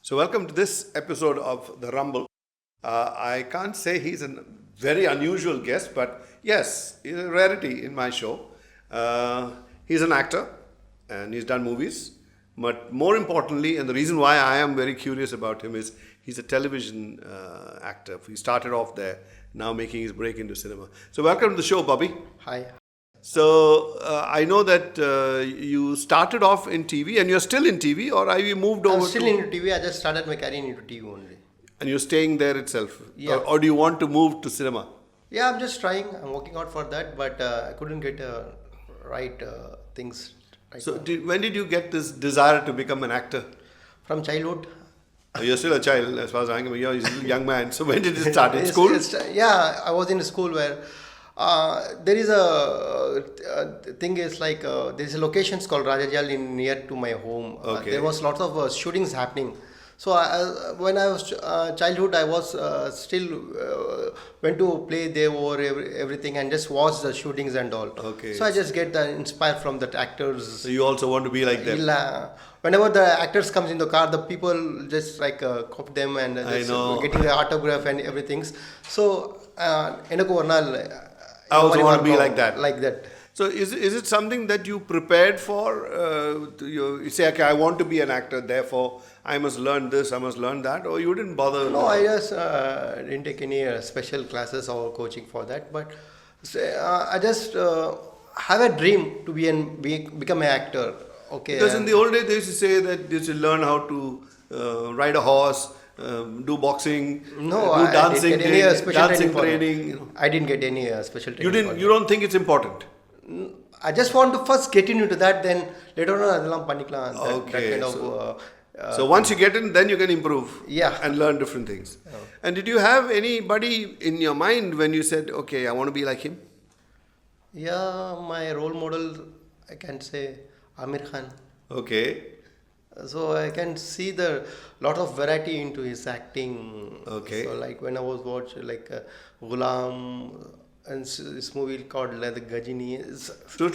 So, welcome to this episode of The Rumble. I can't say he's a very unusual guest, but yes, he's a rarity in my show. He's an actor and he's done movies. But more importantly, and the reason why I am very curious about him is he's a television actor. He started off there, now making his break into cinema. So, welcome to the show, Bobby. Hi. So, I know that you started off in TV and you're still in TV, or have you moved over I'm still into TV. I just started my career into TV only. and you're staying there itself? Yeah. Or do you want to move to cinema? Yeah, I'm just trying. I'm working out for that, but I couldn't get right things. Right So, now. when did you get this desire to become an actor? From childhood. You're still a child, as far as I'm concerned. You're a young man. So, when did it start? In school? Yeah, I was in a school where there is a thing is like there is a locations called Rajajal in near to my home. Okay. There was lots of shootings happening. So when I was childhood, I was still went to play there over everything and just watch the shootings and all. Okay. So I just get inspired from the actors. So, you also want to be like them? Whenever the actors comes in the car, the people just like cop them and just getting the autograph and everything. So எனக்கு ஒரு நாள் I also want to be like that. Like that. So, is it something that you prepared for? You say, okay, I want to be an actor, therefore I must learn this, I must learn that, or you didn't bother? No, I just didn't take any special classes or coaching for that, but I just have a dream to become an actor. Okay. Because in the old days, they used to say that you should learn how to ride a horse, do boxing, No, do I dancing, didn't get any special dancing training. training. I didn't get any special training. You don't think it's important? I just want to first get into that, then later on அதெல்லாம் பண்ணிக்கலாம். That Okay, kind of. So once you get in, then you can improve. Yeah. And learn different things. And did you have anybody in your mind when you said, okay, I want to be like him? Yeah, my role model, I can say Aamir Khan. Okay. So I can see the lot of variety into his acting. Okay. So like when I was watching like Ghulam and this movie called like the Gajini.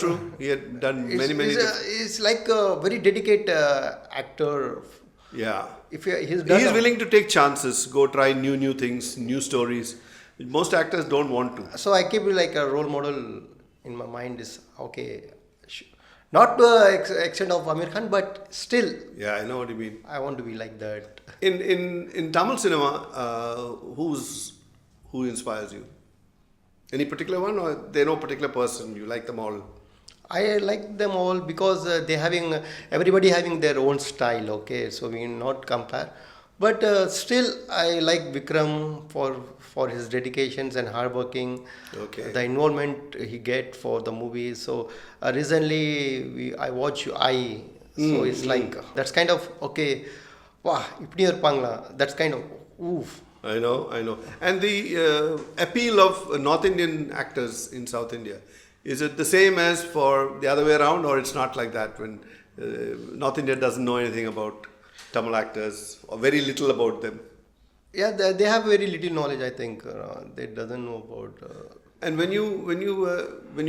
True. He had done many. He's like a very dedicated actor. Yeah. If he's done. He is willing to take chances, go try new things, new stories. Most actors don't want to. So I keep like a role model in my mind is okay. Not to the extent of Aamir Khan, but still. Yeah, I know what you mean. I want to be like that. In Tamil cinema, who inspires you? Any particular one, or they no particular person? You like them all? I like them all because everybody having their own style. Okay, so we not compare. But still, I like Vikram for his dedications and hard working. Okay. The involvement he get for the movies. So recently I watch I. So it's like that's kind of okay. Wow, இப்படி இருப்பாங்களா? That's kind of oof. I know. And the appeal of North Indian actors in South India, is it the same as for the other way around, or it's not like that when North India doesn't know anything about Tamil actors or very little about them? Yeah, they have very little knowledge. I think they doesn't know about. And when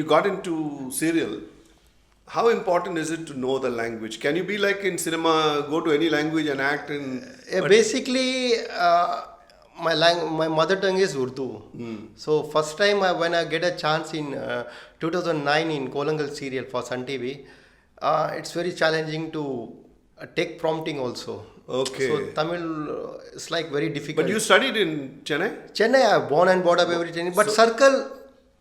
you got into serial, how important is it to know the language? Can you be like in cinema, go to any language and act in? Basically, my mother tongue is Urdu. So first time when I get a chance in 2009 in Kolangal serial for Sun TV, it's very challenging to take prompting also. Okay. So Tamil is like very difficult. But you studied in Chennai? Chennai, I brought up everything. But circle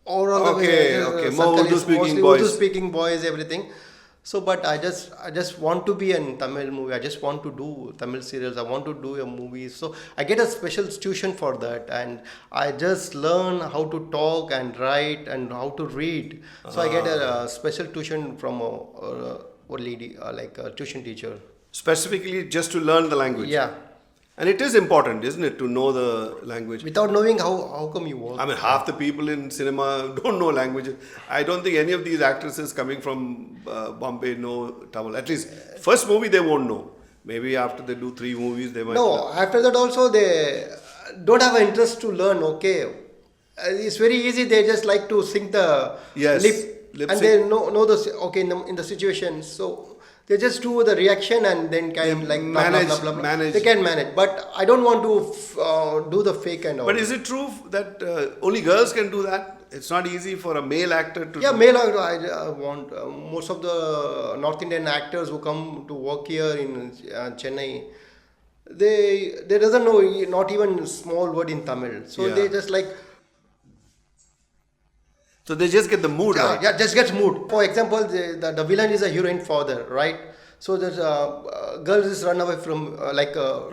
all on the way. Okay. More Urdu-speaking boys. Urdu-speaking boys, everything. So, but I just want to be in Tamil movie. I just want to do Tamil serials. I want to do a movie. So I get a special tuition for that, and I just learn how to talk and write and how to read. So I get a special tuition from a lady, like a tuition teacher. Specifically, just to learn the language. Yeah. And it is important, isn't it, to know the language? Without knowing how come you work? I mean, half the people in cinema don't know languages. I don't think any of these actresses coming from Bombay know Tamil. At least, first movie they won't know. Maybe after they do 3 movies, they might No, know. after that also they don't have an interest to learn, okay. It's very easy, they just like to sing the Yes, lip lip and sync. they know the, okay, in the situation. So They just do the reaction and then can They like blah, manage- blah, blah, blah, blah. manage. They can manage, but I don't want to do the fake and all. But is it true that only girls can do that? It's not easy for a male actor to Yeah, do. male actor. I want most of the North Indian actors who come to work here in Chennai. They doesn't know not even small word in Tamil, so Yeah. they just like So they just get the mood right. yeah, just gets mood. For example, the villain is a heroine father, right? So there's girl just run away from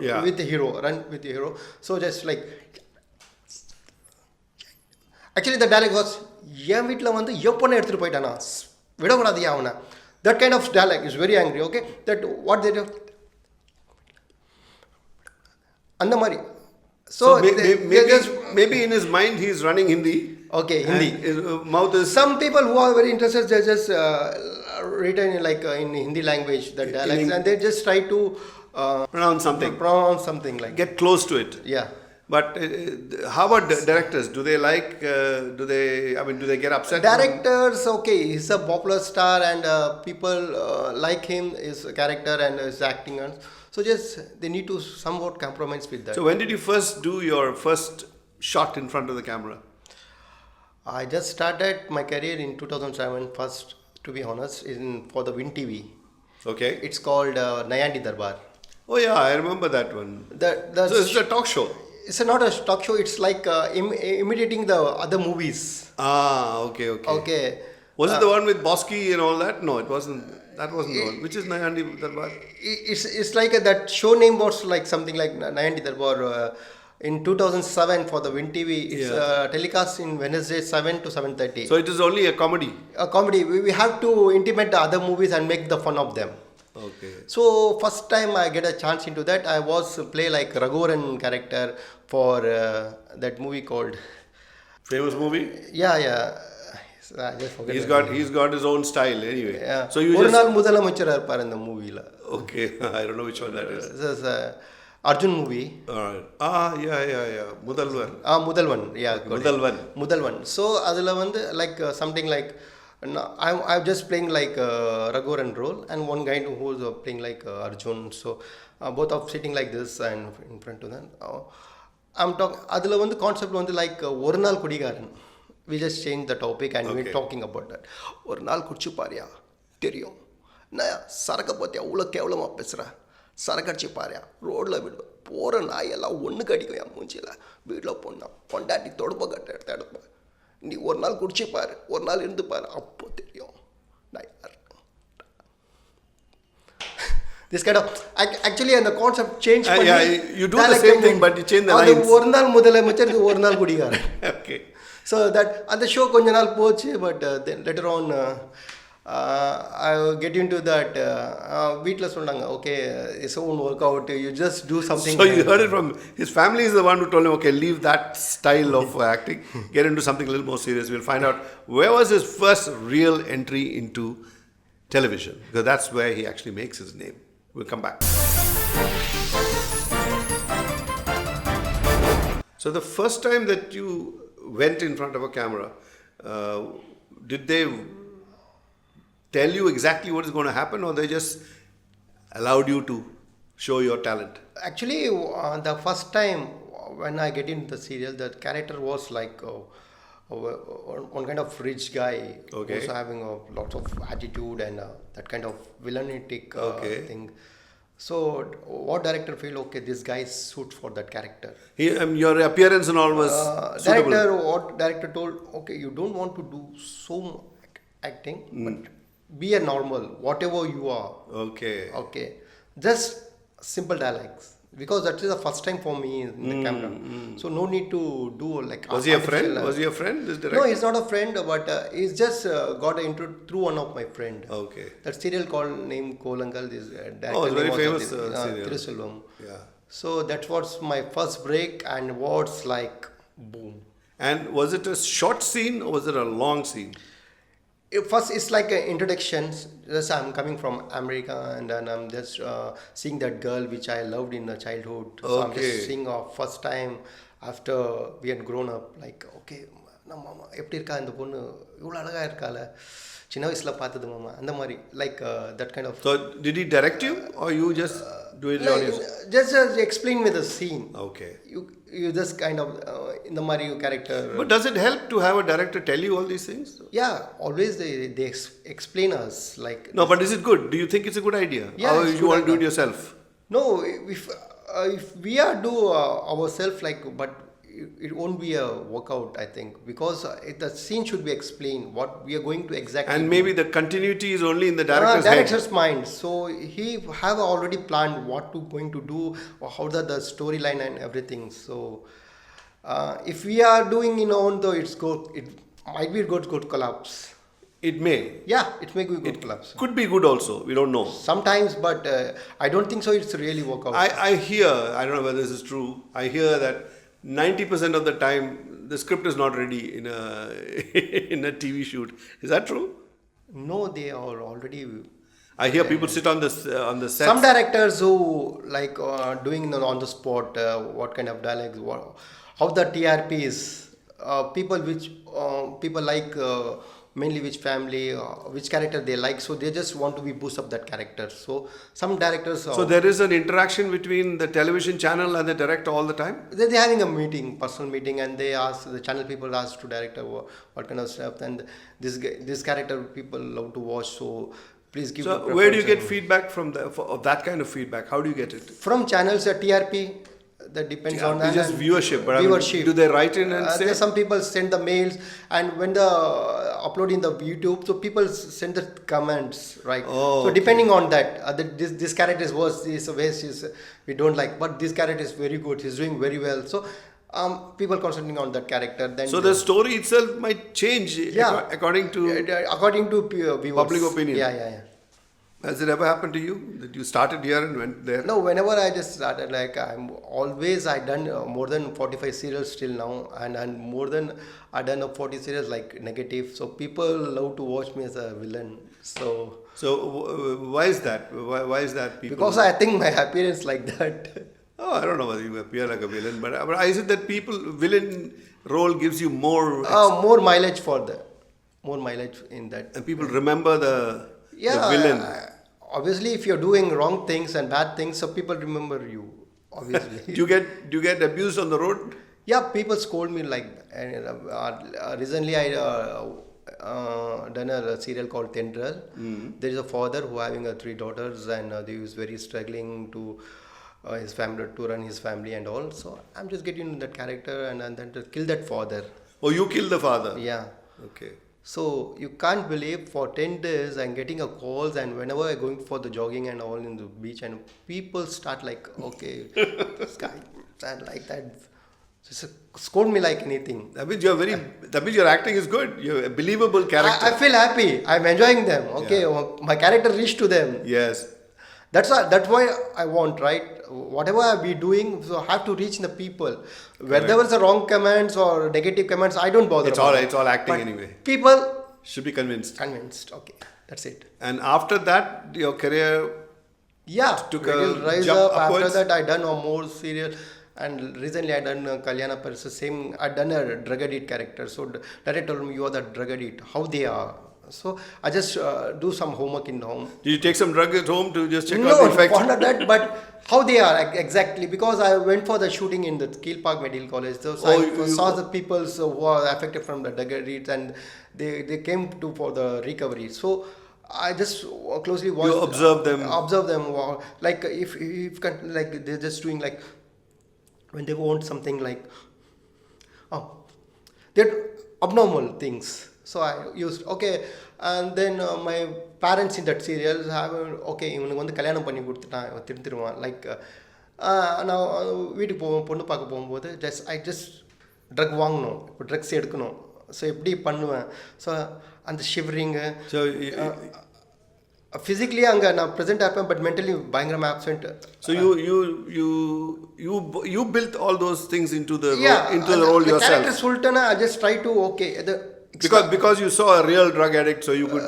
Yeah. with the hero, run with the hero. So just like actually the dialogue was என் வீட்டில் வந்து எப்பொண்ணை எடுத்துகிட்டு போயிட்டானா விடக்கூடாதியா அவனை. That kind of dialogue is very angry. Okay, that what they do அந்த மாதிரி. So, maybe in his mind he's running Hindi. Okay, and Hindi. His mouth is. Some people who are very interested, they just written in Hindi language the dialects, and they just try to Pronounce something. like Get close to it. yeah. But how about directors? Do they like? Do they get upset? Directors, okay, he's a popular star and people like him, his character and his acting, and so just they need to somewhat compromise with that. So when did you first do your first shot in front of the camera? I just started my career in 2007 first, to be honest, for the Win TV. Okay. It's called Nayandi Darbar. Oh yeah, I remember that one. The So it's a talk show. It's not a talk show. It's like imitating the other movies. Okay. Okay. Was it the one with Bosky and all that? No, it wasn't. That wasn't the one. Which is Nayandi Darbar? It's like that show name was like something like Nayandi Darbar. In 2007 for the Win TV, it's telecast in Wednesday 7 to 7:30. So it is only a comedy. A comedy. We have to intimate the other movies and make the fun of them. Okay. So first time I get a chance into that, I was play like Raghuvaran character for that movie called. Famous movie. Yeah. I just forget. He's got his own style anyway. Yeah. So you ஒரு just. நாள் முதலமைச்சரா இருப்பார் இந்த மூவில. Okay, I don't know which one that is. This is Arjun movie. Alright. Yeah. Mudalvar. Mudhalvan. Yeah. Mudhalvan. So அதுல வந்து like something like I'm just playing like Raghuvaran role and one guy who was playing like Arjun. So both of sitting like this and in front of them. I'm talking. அதுல வந்து concept வந்து like ஒரு நாள் குடிகாரன். We just changed the topic and we're talking about that. ஒரு நாள் குடிச்சு பாரியா தெரியும். நான் சரக்க பத்தி அவ்வளோ கேவலமாக பேசுகிறேன். சரக்கு அடிச்சு பாரியா ரோடில் விடுவேன். போகிற நாயெல்லாம் ஒன்று கடிக்கும் என் மூஞ்சியில். வீட்டில் போனா பொண்டாட்டி தொடுப்ப கட்ட எடுப்பேன். நீ ஒரு நாள் குடிச்சு பாரு, ஒரு நாள் இருந்து பாரு, அப்போ தெரியும் நான் யார். This kind of actually and the concept changed. You do the same thing but you change the lines. ஒரு நாள் முதலமைச்சர் ஒரு நாள் குடிகாரன். Okay. So that அந்த ஷோ கொஞ்ச நாள் போச்சு but then later on I get into that வீட்டில் சொன்னாங்க okay this won't work out, you just do something. So you heard it from his family is the one who told him okay, leave that style of acting, get into something a little more serious. We'll find out where was his first real entry into television, because that's where he actually makes his name. We'll come back. So the first time that you went in front of a camera, did they tell you exactly what is going to happen, or they just allowed you to show your talent? Actually the first time when I get into the serial, the character was like one kind of rich guy who's having a lot of attitude and that kind of villainic thing. So what director feel okay this guy suits for that character? Your appearance and all was suitable. Director told okay, you don't want to do so acting but be a normal whatever you are. Okay, just simple dialects, because that is the first time for me in the camera. So no need to do like. Was he a friend? This director? No, he's not a friend, but he's just got into through one of my friend. Okay. That serial called named Kolangal. This director. Oh, it's very famous serial. Thiruselvam. Yeah. So that was my first break and was like boom. And was it a short scene or was it a long scene? First, it's like an introduction. Just I'm coming from America, and then I'm just seeing that girl which I loved in the childhood. So I'm just seeing her first time after we had grown up. Like, okay, நம்ம மாமா எப்படி இருக்கா இந்த பொண்ணு இவ்வளோ அழகாக இருக்கால சின்ன வயசில் பார்த்தது மாமா அந்த மாதிரி like that kind of. So did he direct you or you just do it on your? Just explain me the scene. Okay. You just kind of இந்த மாதிரி character. But does it help to have a director tell you all these things? Yeah, always they explain us like. No, but is it good? Do you think it's a good idea? Yeah, Or you want to do it yourself? No, if we are do ourselves like, but it won't be a workout, I think, because the scene should be explained what we are going to exactly. And do. maybe the continuity is only in the director's mind. So he have already planned what to going to do, or how the storyline and everything. So if we are doing in own, though it might be good collapse. It may. Yeah, it may be good collapse. Could be good also. We don't know. Sometimes, but I don't think so. It's really work out. I hear, I don't know whether this is true, I hear that 90% of the time the script is not ready in in a TV shoot. Is that true? No, they are already. I hear people sit on the set. Some directors who like doing on the spot what kind of dialogues, how the TRP is. People like mainly which family, which character they like. So they just want to be boost up that character. So some directors. So there is an interaction between the television channel and the director all the time? They're having a meeting, personal meeting, and they ask, the channel people ask to director what kind of stuff, and this character people love to watch, so please give. So where do you get feedback from of that kind of feedback? How do you get it? From channels at TRP. That depends on that. Just viewership. But viewership. I mean, do they write in and say? Some people send the mails, and when the uploading the YouTube, so people send the comments, right? Oh, so depending on that, this character is worse, this way we don't like, but this character is very good. He's doing very well. So people concentrating on that character. Then so the story itself might change. Yeah. according to viewers. Public opinion. Yeah. Has it ever happened to you that you started here and went there? No, whenever I just started, like I done more than 45 serials till now, and more than I done 40 serials like negative. So people love to watch me as a villain. So why is that? Why is that? People? Because I think my appearance like that. Oh, I don't know whether you appear like a villain, but is it that villain role gives you more more mileage in that, and people remember the villain. Obviously, if you're doing wrong things and bad things, so people remember you. Obviously. do you get abused on the road? Yeah, people scold me like. Recently, I done a serial called Tendril. There is a father who having 3 daughters, and he was very struggling to his family to run his family and all. So I'm just getting into that character and then to kill that father. Oh, you killed the father. Yeah. Okay. So you can't believe for 10 days I'm getting a calls, and whenever I'm going for the jogging and all in the beach, and people start like, okay, this guy and like that, just scold me like anything. That means your acting is good. You're a believable character. I feel happy. I'm enjoying them. Okay, my character reached to them. Yes. That's why I want, right? Whatever I be doing, so I have to reach the people. Whether there was a wrong comments or negative comments, I don't bother. It's all acting anyway. People should be convinced. Okay, that's it. And after that, your career took a rise jump up. upwards. After that, I done more serial, and recently I done Kalyana Parisa. Same, I done a drug addict character. So director told me, you are the drug addict. How they are. So I just do some homework in home. Did you take some drug at home to just check out the effect? No, not that, but how they are exactly, because I went for the shooting in the Keel Park Medical College. So I saw the people who are affected from the drug addict, and they came for the recovery. So I just closely watched. You observe them. Like if like they're just doing like when they want something like they're abnormal things. So I used and then my parents in that serial have இவனுக்கு வந்து கல்யாணம் பண்ணி கொடுத்துட்டான் இவன் திருத்திடுவான் like நான் வீட்டுக்கு பொண்ணு பார்க்க போகும்போது ஐ ஜஸ்ட் ட்ரக் வாங்கணும் இப்போ ட்ரக்ஸ் எடுக்கணும் ஸோ எப்படி பண்ணுவேன் ஸோ அந்த ஷிவரிங்கு physically அங்கே நான் ப்ரெசென்ட்டாக இருப்பேன் பட் மென்டலி பயங்கரமாக absent. So you built all those things into the role yourself. Character சொல்லிட்டேன்னா I just try to because you saw a real drug addict, so you could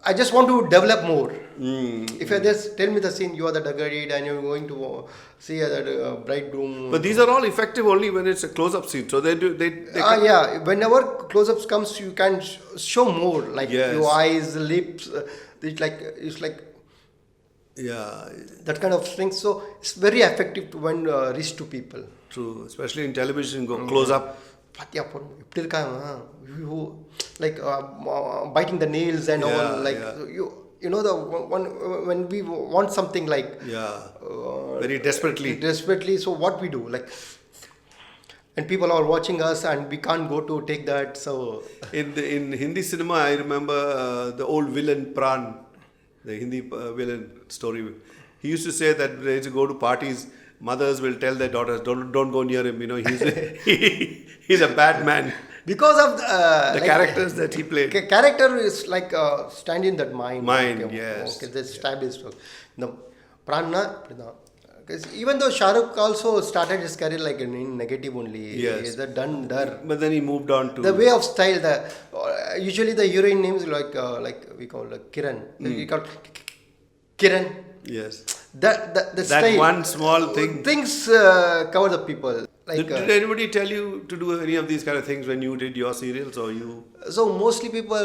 I just want to develop more. If you just tell me the scene, you are the Daggerid and you're going to see that bridegroom. But these are all effective only when it's a close-up scene. So they do. They Yeah. Whenever close-ups comes, you can show more, like your eyes, lips. It's like yeah, that kind of thing. So it's very effective to when reach to people. true. Especially in television, go close-up. Like biting the nails and all, like you know the one when we want something like Very desperately. So what we do, like, and people are watching us and we can't go to take that. So In Hindi cinema, I remember the old villain Pran, the Hindi villain story. He used to say that they used to go to parties. Mothers will tell their daughters, don't go near him. You know, he's a bad man. Because of the Characters that he played. Character is like stand in that mind. Yes. Okay, that's established. No, Pranna. Because even though Shah Rukh also started his career like in negative only. Yes. He's a dar. But then he moved on to The way of style. Usually the heroine names like we call Kiran. We call Kiran. Yes. The style. One small thing. Things cover the people. Like, Did anybody tell you to do any of these kind of things when you did your serials, or you? So mostly people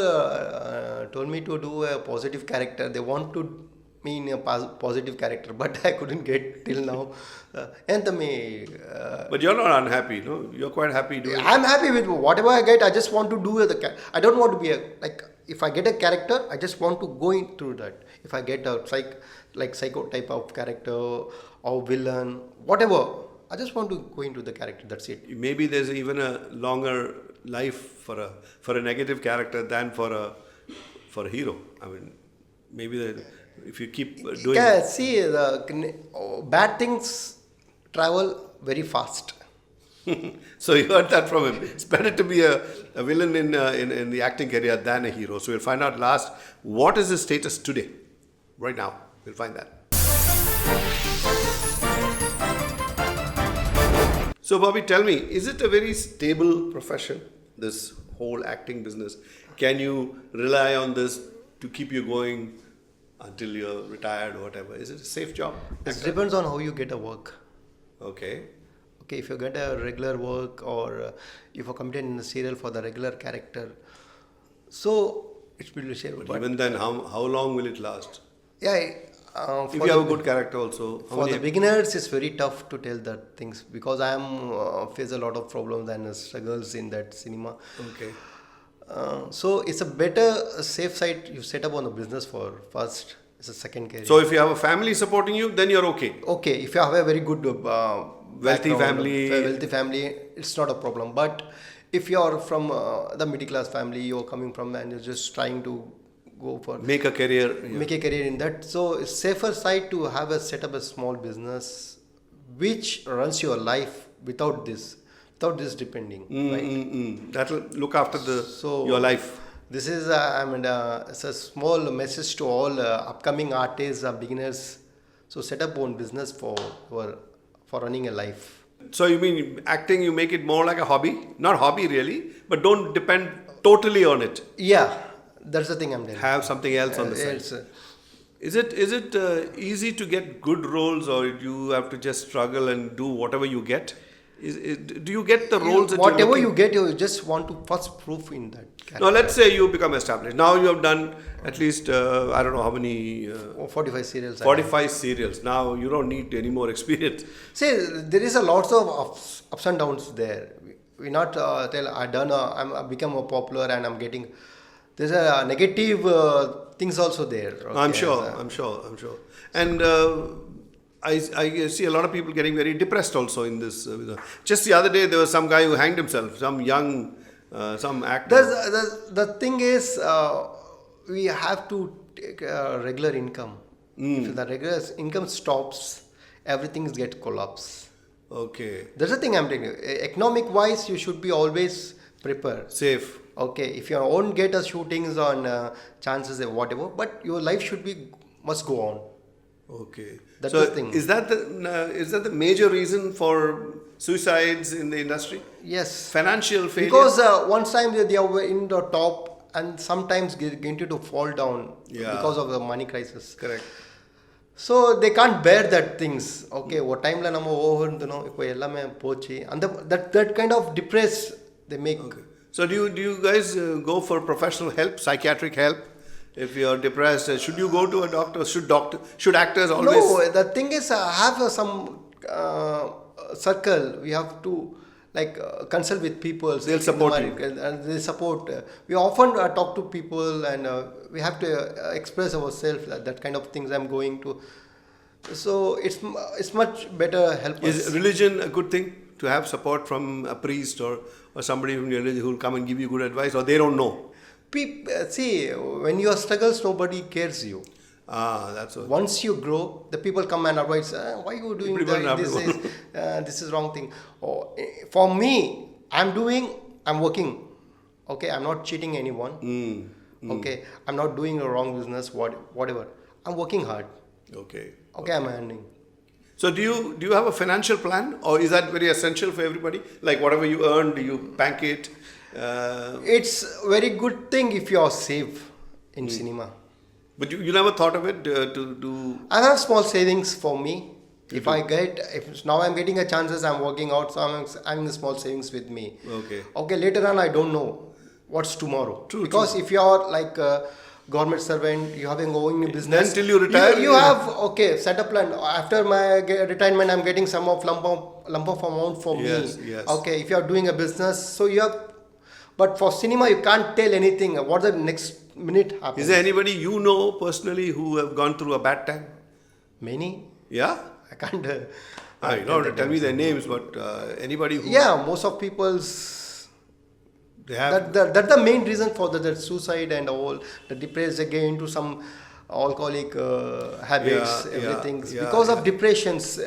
told me to do a positive character. They want to me in a positive character, but I couldn't get till now. But you're not unhappy, no? You're quite happy doing. I'm happy with whatever I get. I just want to do the. I don't want to be if I get a character, I just want to go into that. If I get a psycho type of character or villain, whatever, I just want to go into the character. That's it. Maybe there's even a longer life for a negative character than for a hero. I mean, maybe if you keep doing. Yeah, see, the bad things travel very fast. So you heard that from him. It's better to be a villain in the acting career than a hero. So we'll find out last what is his status today. Right now, we'll find that. So Bobby, tell me, is it a very stable profession, this whole acting business? Can you rely on this to keep you going until you're retired or whatever? Is it a safe job? It depends on how you get a work. Okay. Okay, if you get a regular work or if you're committed in a serial for the regular character, so it's pretty safe. But even then, how long will it last? Yeah. If you have a good character also. For the beginners, it's very tough to tell that things because I am face a lot of problems and struggles in that cinema. Okay. So it's a better safe side you set up on the business for first. It's a second career. So if you have a family supporting you, then you're okay. Okay, if you have a very good wealthy family, it's not a problem. But if you're from the middle class family, you're coming from and you're just trying to go for make a career in that, so it's safer side to have set up a small business which runs your life without this depending, right? That will look after your life. This is it's a small message to all upcoming artists, beginners. So set up own business for running a life. So you mean acting, you make it more like a hobby? Not hobby really, but don't depend totally on it. Yeah. That's the thing I'm telling. Have something else on the side. Is it easy to get good roles, or do you have to just struggle and do whatever you get? Do you get the roles that whatever you get, you just want to first proof in that character. Now let's say you become established. Now you have done at least I don't know how many 45 serials. 45 serials. Now you don't need any more experience. See, there is a lots of ups and downs there. We not tell I become a popular and I'm getting. There's a negative things also there. Okay? I'm sure. And I see a lot of people getting very depressed also in this. Just the other day, there was some guy who hanged himself, some young, some actor. The thing is, we have to take a regular income. If the regular income stops, everything gets collapse. Okay. That's the thing I'm telling you. Economic wise, you should be always prepared. Safe. Okay, if you won't get a shootings on chances or whatever, but your life must go on. Okay. That's so the thing. Is that the major reason for suicides in the industry? Yes. Financial failure. Because one time they are in the top and sometimes get into to fall down because of the money crisis. Correct. So they can't bear that things. Okay, what time la nama over ipo ellame pochi and that kind of depressed they make. Okay. So do you guys go for professional help, psychiatric help? If you are depressed, should you go to a doctor? Should actors always? No, the thing is, have some circle. We have to consult with people. They'll support you. And they support. We often talk to people, and we have to express ourselves. That kind of things I'm going to. So it's much better help us. Is religion a good thing to have support from a priest or somebody from your religion who will come and give you good advice, or they don't know? See, when you are struggles, nobody cares you. That's all. Once you grow, the people come and advise, why you doing that? This is wrong thing. For me, I'm working. Okay, I'm not cheating anyone. Okay, I'm not doing a wrong business, whatever. I'm working hard. Okay, I'm earning. So do you have a financial plan, or is that very essential for everybody? Like whatever you earn, do you bank it? It's a very good thing if you are safe in cinema. But you never thought of it to do? I have small savings for me. If now I'm getting a chances, I'm working out, so I'm having the small savings with me. Okay, later on I don't know what's tomorrow. Because if you are like a government servant, you have a going business. Then till you retire, you have set a plan. After my retirement, I'm getting some of lump of amount for me. Yes. Okay, if you are doing a business, so you have. But for cinema, you can't tell anything. What the next minute happens. Is there anybody you know personally who have gone through a bad time? Many. Yeah? I can't. You don't have to tell me their names, but anybody who... Yeah, most of people's... They have... That's the main reason for the suicide and all. The depressed, they get into some alcoholic habits, everything. Because of depressions.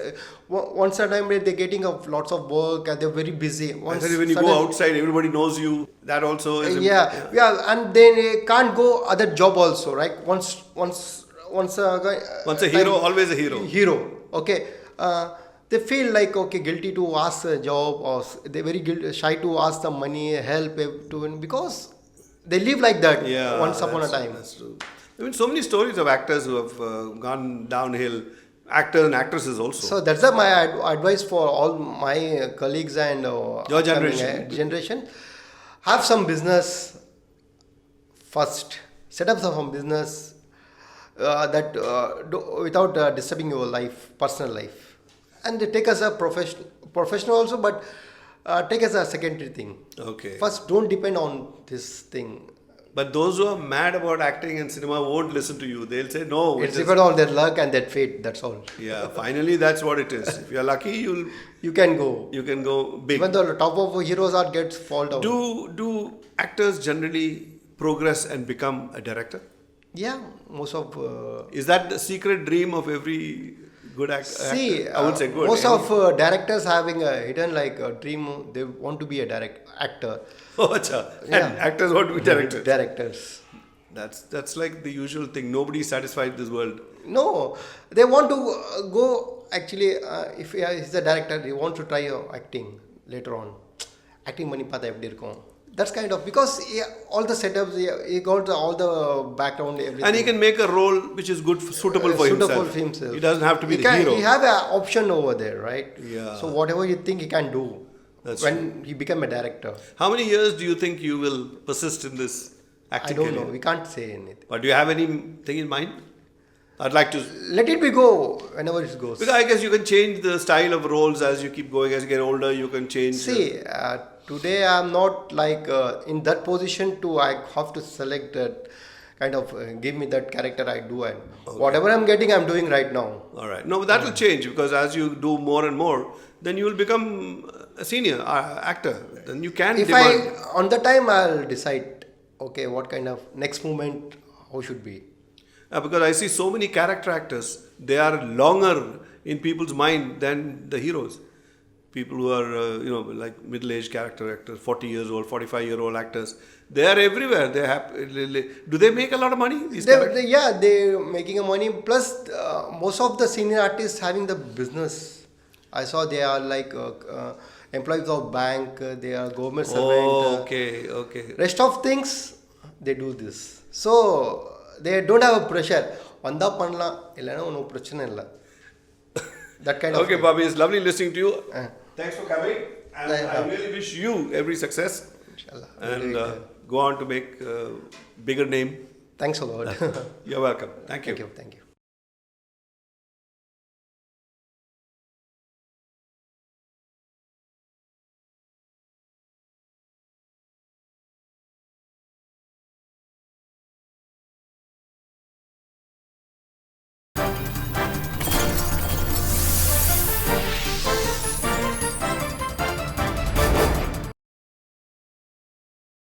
Once a time they're getting lots of work and they're very busy. When you go outside, everybody knows you. That also is... And they can't go other job also, right? Once a hero, always a hero. Okay. They feel like guilty to ask a job, or they're very shy to ask the money, help because they live like that once upon a time. That's true. I mean, so many stories of actors who have gone downhill, actors and actresses also. So that's my advice for all my colleagues and your generation. Have some business first. Set up some business without disturbing your life, personal life. And they take as a professional also, but take as a secondary thing. Okay. First, don't depend on this thing. But those who are mad about acting in cinema won't listen to you. They'll say, no. It's depend on their luck and their fate, that's all. Yeah, finally that's what it is. If you're lucky, you can go. You can go big. Even the top of heroes gets fall down. Do actors generally progress and become a director? Yeah, most of... Is that the secret dream of every good actor? See, I would say good. Most of directors having a hidden dream, they want to be a actor. Oh, acha. And actors want to be directors. Directors. That's like the usual thing. Nobody is satisfied in this world. No, they want to go. Actually, if he's a director, he wants to try acting later on. Acting money pata eppadi irukum. That's kind of because all the setups, he got all the background, everything. And he can make a role which is good, suitable for himself. He doesn't have to be the hero. He have an option over there, right? Yeah. So whatever you think he can do. That's when true. He become a director. How many years do you think you will persist in this acting career? I don't know. We can't say anything. But do you have anything in mind? I'd like to... Let it be go whenever it goes. Because I guess you can change the style of roles as you keep going. As you get older, you can change... See, today I'm not in that position I have to select that kind of give me that character I do, and whatever I'm getting, I'm doing right now. All right. No, but that will change because as you do more and more, then you will become a senior actor. Then you can demand... on the time I'll decide, what kind of next movement, how should be. Because I see so many character actors, they are longer in people's mind than the heroes. People who are, like middle-aged character actors, 40 years old, 45-year-old actors, they are everywhere. Do they make a lot of money? They're making a money. Plus, most of the senior artists having the business. I saw they are like employees of bank, they are government servant. Okay. Rest of things, they do this. So they don't have a pressure. Vanda பண்ணலாம் இல்லைன்னா ஒன்றும் பிரச்சனை இல்லை. That kind of Okay, thing. Bobby, it's lovely listening to you. Thanks for coming. And I really wish you every success. Inshallah. And go on to make bigger name. Thanks a lot. You're welcome. Thank you. Thank you.